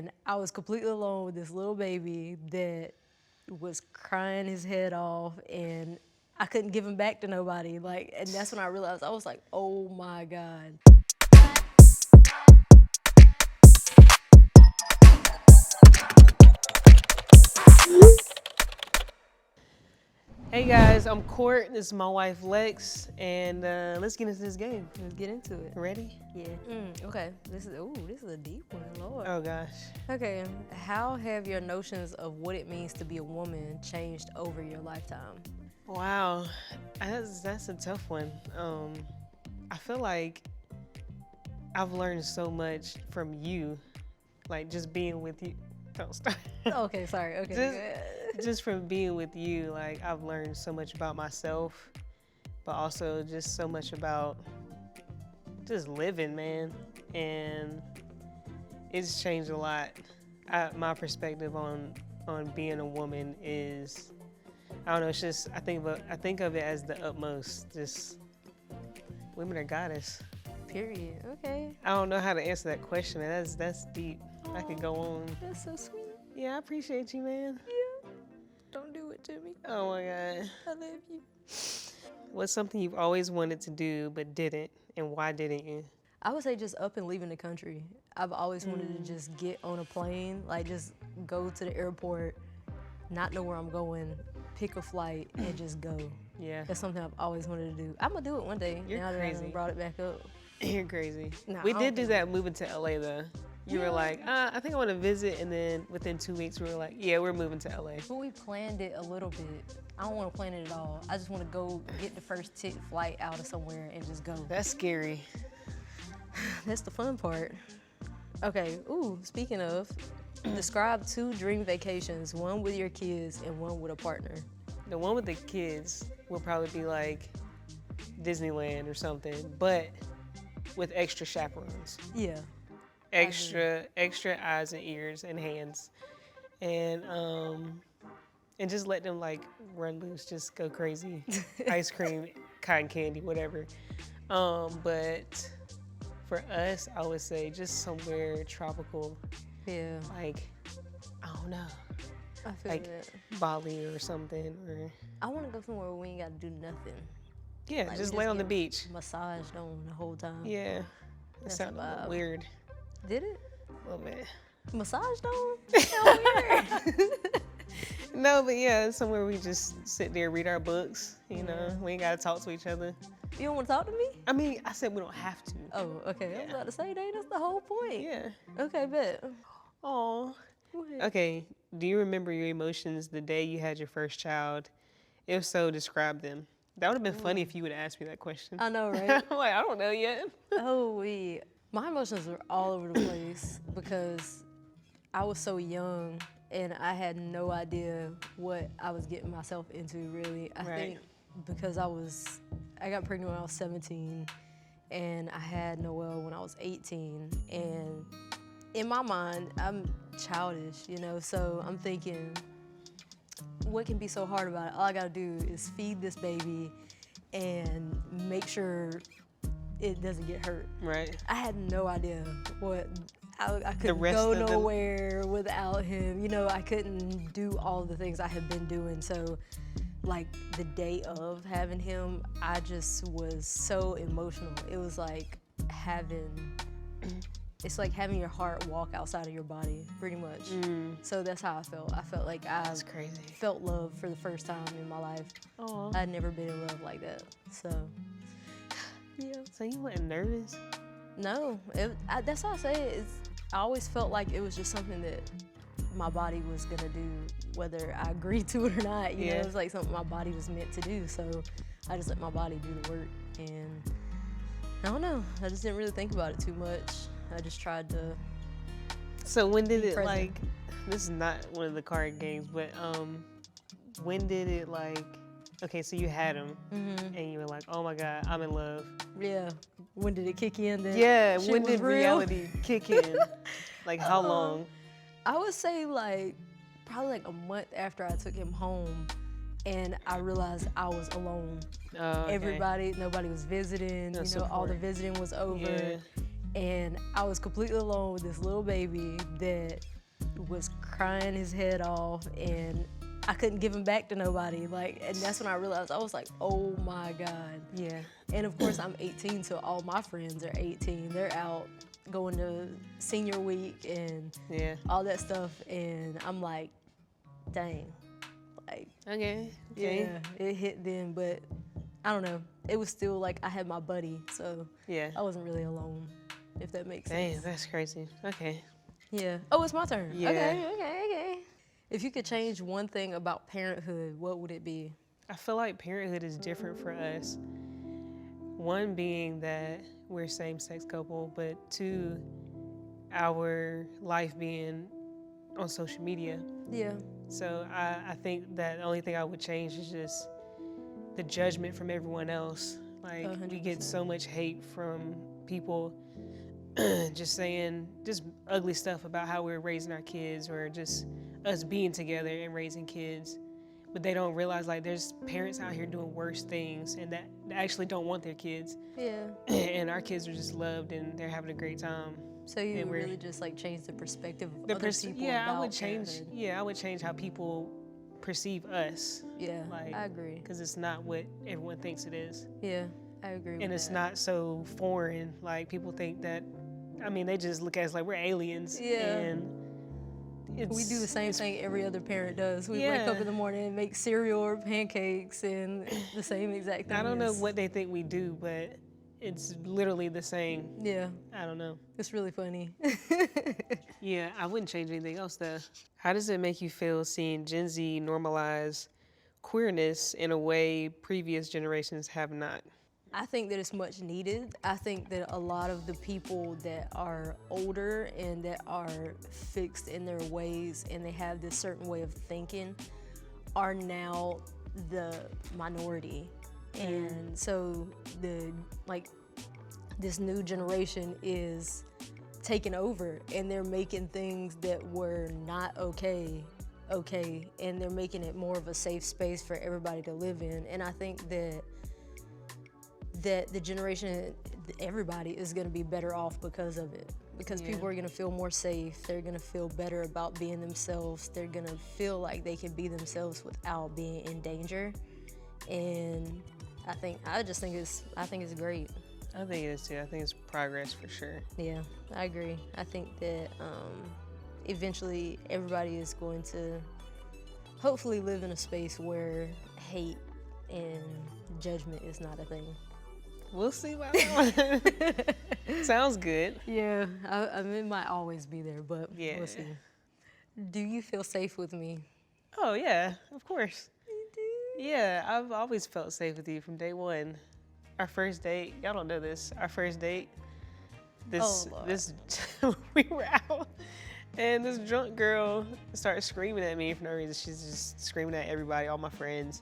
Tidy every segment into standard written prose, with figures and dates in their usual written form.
and I was completely alone with this little baby that was crying his head off, and I couldn't give him back to nobody. Like, and that's when I realized, I was like, oh my God. Hey guys, I'm Court. This is my wife Lex, and let's get into this game. Let's get into it. Ready? Yeah. Okay. This is a deep one, Lord. Oh gosh. Okay. How have your notions of what it means to be a woman changed over your lifetime? Wow, that's a tough one. I feel like I've learned so much from you, like just being with you. Don't start. Okay, sorry. Okay. Just from being with you, like I've learned so much about myself, but also just so much about just living, man. And it's changed a lot. My perspective on being a woman is, I don't know. It's just I think of it as the utmost. Just women are goddess. Period. Okay. I don't know how to answer that question, man. That's deep. Aww, I could go on. That's so sweet. Yeah, I appreciate you, man. Yeah. Don't do it to me. Oh my God. I love you. What's something you've always wanted to do but didn't, and why didn't you? I would say just up and leaving the country. I've always wanted to just get on a plane, like just go to the airport, not know where I'm going, pick a flight, and just go. Yeah. That's something I've always wanted to do. I'm gonna do it one day. You're now crazy. that I brought it back up. You're crazy. Nah, We I did don't do that moving to LA though. You were like, I think I want to visit, and then within 2 weeks we were like, yeah, we're moving to LA. But we planned it a little bit. I don't want to plan it at all. I just want to go get the first flight out of somewhere and just go. That's scary. That's the fun part. Okay, speaking of, describe 2 dream vacations, one with your kids and one with a partner. The one with the kids will probably be like Disneyland or something, but with extra chaperones. Yeah. Extra eyes and ears and hands, and just let them like run loose, just go crazy. Ice cream, cotton candy, whatever. But for us, I would say just somewhere tropical. Yeah. Like, I don't know, I feel like that. Bali or something, or I want to go somewhere where we ain't got to do nothing. yeah, Like, just we lay on the get beach. Massaged on the whole time. Yeah, that That's sounded a a little vibe. weird. Did it? A little bit. Massaged on? Hell weird. No, but yeah, somewhere we just sit there, read our books. You know, we ain't gotta talk to each other. You don't want to talk to me? I mean, I said we don't have to. Oh, okay. I was about to say, that's the whole point. Yeah. Okay, bet. Aw. Go ahead. Okay. Do you remember your emotions the day you had your first child? If so, describe them. That would have been funny if you would have asked me that question. I know, right? I'm like, I don't know yet. My emotions were all over the place because I was so young and I had no idea what I was getting myself into, really. I think because I got pregnant when I was 17 and I had Noelle when I was 18. And in my mind, I'm childish, so I'm thinking, what can be so hard about it? All I gotta do is feed this baby and make sure it doesn't get hurt. Right. I had no idea what I couldn't rest go of the- nowhere without him. I couldn't do all the things I had been doing. So, like the day of having him, I just was so emotional. It was like it's like having your heart walk outside of your body, pretty much. So that's how I felt. I felt like I That's crazy. felt love for the first time in my life. Aw. I'd never been in love like that. So, yeah. So you weren't nervous? No, that's how I say it. I always felt like it was just something that my body was gonna do, whether I agreed to it or not. You know, it was like something my body was meant to do. So I just let my body do the work, and I don't know. I just didn't really think about it too much. I just tried to. So when did it present. like? This is not one of the card games, but when did it like? Okay, so you had him, and you were like, "Oh my God, I'm in love." Yeah. When did it kick in? That Yeah. shit When was did real? reality kick in? Like how long? I would say probably like a month after I took him home, and I realized I was alone. Oh, okay. Nobody was visiting. No all the support. visiting was over. Yeah. And I was completely alone with this little baby that was crying his head off, and I couldn't give him back to nobody. Like, and that's when I realized, I was like, oh my God. Yeah. And of course I'm 18, so all my friends are 18. They're out going to senior week and all that stuff. And I'm like, dang. Like, Okay. yeah, it hit then, but I don't know. It was still like I had my buddy, so I wasn't really alone, if that makes sense. Dang, that's crazy. Okay. Yeah. Oh, it's my turn. Yeah. Okay. If you could change one thing about parenthood, what would it be? I feel like parenthood is different for us. One being that we're a same-sex couple, but two, our life being on social media. Yeah. So I think that the only thing I would change is just the judgment from everyone else. Like, 100%. we get so much hate from people just saying just ugly stuff about how we're raising our kids, or just us being together and raising kids. But they don't realize, like, there's parents out here doing worse things and that actually don't want their kids. Yeah. And our kids are just loved and they're having a great time. So you would really just like change the perspective of other people Yeah, about I would change. parenthood. Yeah, I would change how people perceive us. Yeah, like, I agree. Because it's not what everyone thinks it is. Yeah, I agree with And it's that. not so foreign. Like, people think that, I mean, they just look at us like we're aliens. Yeah. And we do the same thing every other parent does. We wake up in the morning and make cereal or pancakes and the same exact thing. I don't know what they think we do, but it's literally the same. Yeah. I don't know. It's really funny. Yeah, I wouldn't change anything else though. How does it make you feel seeing Gen Z normalize queerness in a way previous generations have not? I think that it's much needed. I think that a lot of the people that are older and that are fixed in their ways and they have this certain way of thinking are now the minority. And so this new generation is taking over, and they're making things that were not okay, and they're making it more of a safe space for everybody to live in. And I think that the generation, everybody is going to be better off because of it. Because people are going to feel more safe. They're going to feel better about being themselves. They're going to feel like they can be themselves without being in danger. And I think it's great. I think it is too. I think it's progress for sure. Yeah, I agree. I think that eventually everybody is going to hopefully live in a space where hate and judgment is not a thing. We'll see about that one. Sounds good. Yeah, I mean, it might always be there, but we'll see. Do you feel safe with me? Oh, yeah, of course. You do? Yeah, I've always felt safe with you from day one. Our first date, y'all don't know this, our first date, we were out, and this drunk girl started screaming at me for no reason. She's just screaming at everybody, all my friends.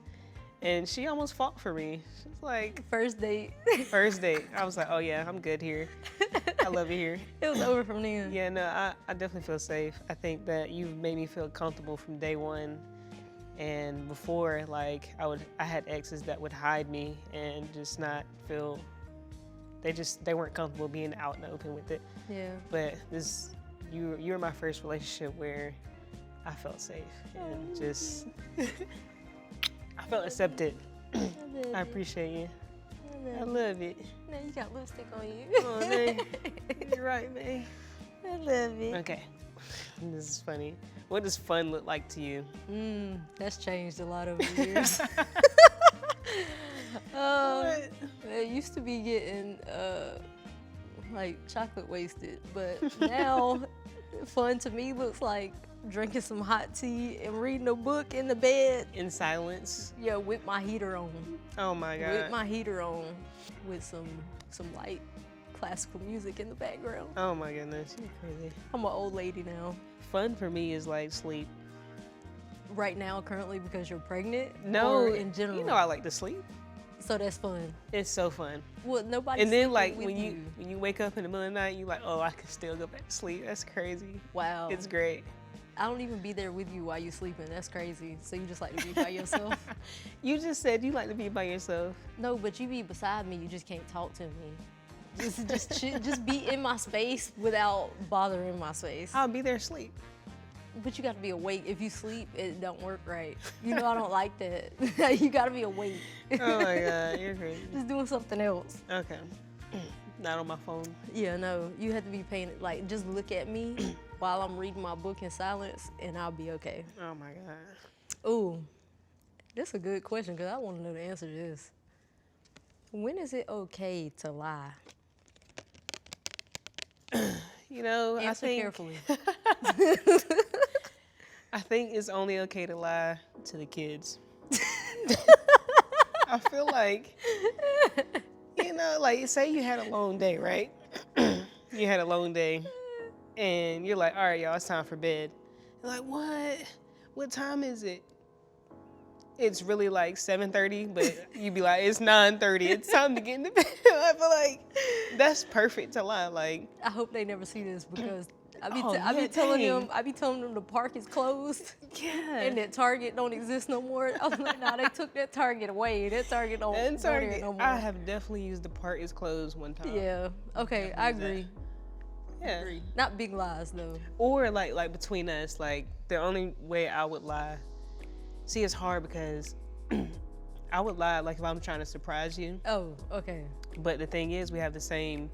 And she almost fought for me. She's like... First date. First date. I was like, oh yeah, I'm good here. I love it here. It was over from then. Yeah, no, I definitely feel safe. I think that you've made me feel comfortable from day one. And before, like, I had exes that would hide me and just not feel... They weren't comfortable being out in the open with it. Yeah. But you were my first relationship where I felt safe. And just... I felt accepted. I appreciate you. I love it. Now you got lipstick on you. Oh, man. You're right, man. I love it. Okay. This is funny. What does fun look like to you? That's changed a lot over the years. It used to be getting like chocolate wasted, but now fun to me looks like drinking some hot tea and reading a book in the bed. In silence? Yeah, with my heater on. Oh my God. With my heater on, with some light classical music in the background. Oh my goodness, you're crazy. I'm an old lady now. Fun for me is like sleep. Right now, currently, because you're pregnant? No, or in general? You know I like to sleep. So that's fun. It's so fun. Well, nobody. And then like when you wake up in the middle of the night, you like, oh, I can still go back to sleep. That's crazy. Wow. It's great. I don't even be there with you while you're sleeping. That's crazy. So you just like to be by yourself? You just said you like to be by yourself. No, but you be beside me. You just can't talk to me. Just be in my space without bothering my space. I'll be there asleep. But you got to be awake. If you sleep, it don't work right. You know I don't like that. You got to be awake. Oh my God, you're crazy. Just doing something else. Okay. Not on my phone. Yeah, no. You have to be paying, like, just look at me while I'm reading my book in silence, and I'll be okay. Oh my God. Ooh, that's a good question, because I want to know the answer to this. When is it okay to lie? You know, Answer I think carefully. I think it's only okay to lie to the kids. I feel like, you know, like say you had a long day, right? You had a long day and you're like, all right, y'all, it's time for bed. You're like, what? What time is it? It's really like 7:30, but you'd be like, it's 9:30. It's time to get into bed. I feel like that's perfect to lie. Like, I hope they never see this because I yeah, be telling them the park is closed. yeah. And that Target don't exist no more. I was like, nah, they took that Target away. That Target don't And go there Target, no more. I have definitely used the park is closed one time. Yeah. Okay, I agree. Yeah. Not big lies though. Or like between us, like the only way I would lie. See, it's hard because I would lie like if I'm trying to surprise you. Oh, okay. But the thing is, we have the same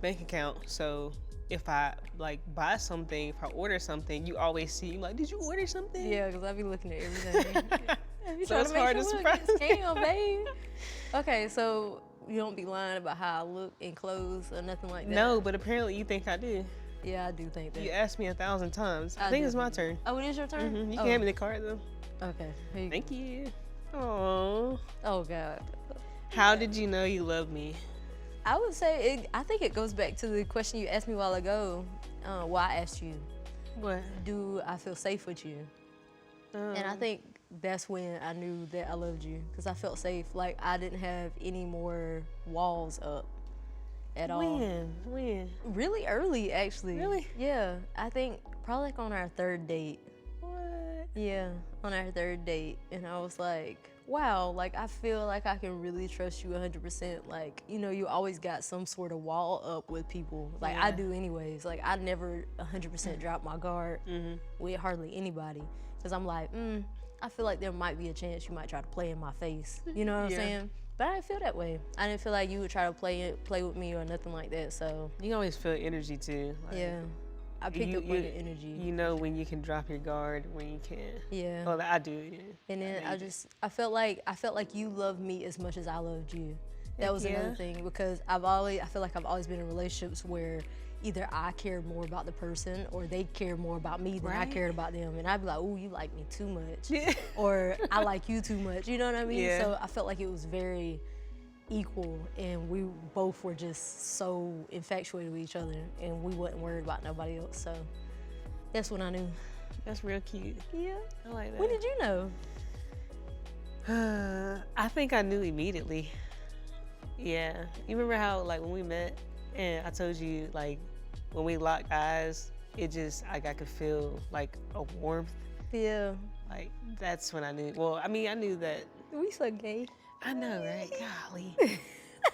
bank account. So if I like buy something, if I order something, you always see like, did you order something? Yeah, because I be looking at everything. So it's hard to surprise me. Damn, babe. Okay, so you don't be lying about how I look in clothes or nothing like that? No, but apparently you think I do. Yeah, I do think that. You asked me 1,000 times. I think do it's my turn. Oh, it is your turn? You can hand me the card though. Okay. Here you go. Thank you. Aww. Oh, God. How did you know you love me? I would say, I think it goes back to the question you asked me a while ago. Well, I asked you, What? do I feel safe with you? And I think that's when I knew that I loved you because I felt safe. Like I didn't have any more walls up at all. When? Really early, actually. Really? Yeah. I think probably like on our third date. What? Yeah, on our third date. And I was like, wow, like I feel like I can really trust you 100%. Like, you know, you always got some sort of wall up with people. Like I do anyways. Like I never 100% drop my guard with hardly anybody. Cause I'm like, I feel like there might be a chance you might try to play in my face. You know what I'm saying? But I didn't feel that way. I didn't feel like you would try to play with me or nothing like that. So You always feel energy too. Like, yeah, I picked up on your energy. You know when you can drop your guard, when you can't. Yeah. Well, I do. Yeah. And then I felt like you loved me as much as I loved you. That was another thing because I feel like I've always been in relationships where either I cared more about the person or they cared more about me than I cared about them. And I'd be like, ooh, you like me too much. Or I like you too much. You know what I mean? Yeah. So I felt like it was very equal and we both were just so infatuated with each other and we wasn't worried about nobody else. So that's when I knew. That's real cute. Yeah. I like that. When did you know? I think I knew immediately. Yeah. You remember how like when we met and I told you like when we locked eyes, it just like I could feel like a warmth. Yeah. Like that's when I knew. Well, I mean I knew that. We so gay. I know, right? Golly.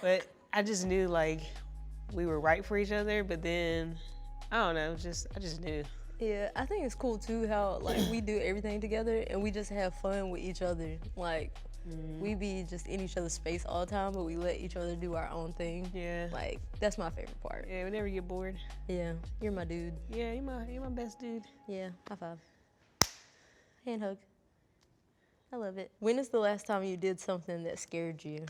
But I just knew like we were right for each other, but then I don't know, I just knew. Yeah, I think it's cool too how like we do everything together and we just have fun with each other. Like we be just in each other's space all the time, but we let each other do our own thing. Yeah. Like that's my favorite part. Yeah, we never get bored. Yeah, you're my dude. Yeah, you're my best dude. Yeah, high five. Hand hug. I love it. When is the last time you did something that scared you?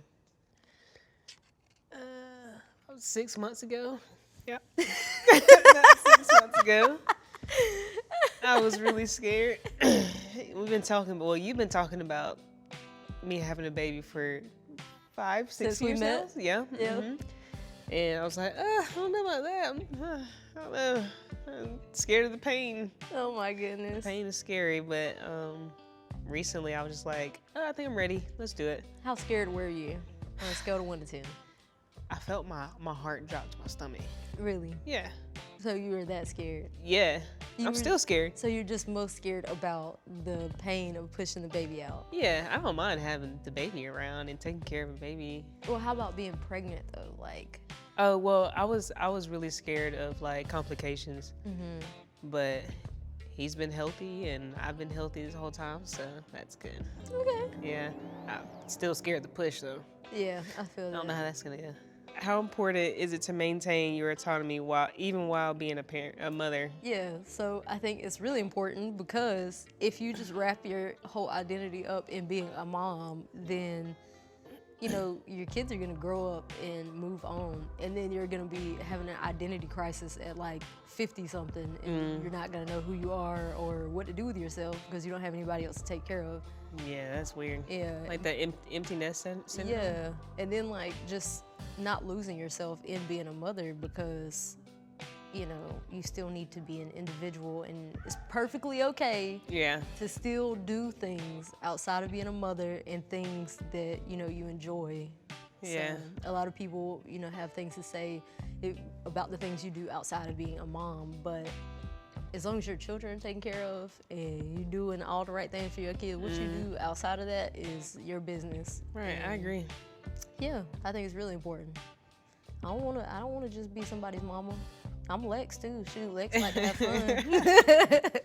6 months ago. Yep. 6 months ago. I was really scared. We've been talking, well, you've been talking about me having a baby for 5, 6 Since we years met? now. Yeah. Yeah. And I was like, I don't know about that. I don't know. I'm scared of the pain. Oh my goodness. Pain is scary, but recently I was just like, I think I'm ready. Let's do it. How scared were you on a scale of 1 to 10? I felt my heart drop to my stomach. Really? Yeah. So you were that scared? Yeah. You I'm were- still scared. So you're just most scared about the pain of pushing the baby out? Yeah, I don't mind having the baby around and taking care of a baby. Well, how about being pregnant though? Like, Oh well, I was really scared of like complications, but he's been healthy and I've been healthy this whole time, so that's good. Okay. Yeah, I'm still scared to push though. Yeah, I feel I that. don't know how that's gonna go. How important is it to maintain your autonomy while being a parent, a mother? Yeah, so I think it's really important because if you just wrap your whole identity up in being a mom, then your kids are gonna grow up and move on, and then you're gonna be having an identity crisis at like 50 something, and you're not gonna know who you are or what to do with yourself because you don't have anybody else to take care of. Yeah, that's weird. Yeah. Like the empty nest syndrome. Yeah, and then like just not losing yourself in being a mother because you still need to be an individual, and it's perfectly okay Yeah. to still do things outside of being a mother and things that you enjoy. Yeah. So a lot of people have things to say about the things you do outside of being a mom, but as long as your children are taken care of and you're doing all the right things for your kid, what you do outside of that is your business. Right, And I agree. yeah, I think it's really important. I don't wanna just be somebody's mama. I'm Lex too. Shoot, Lex like to have fun.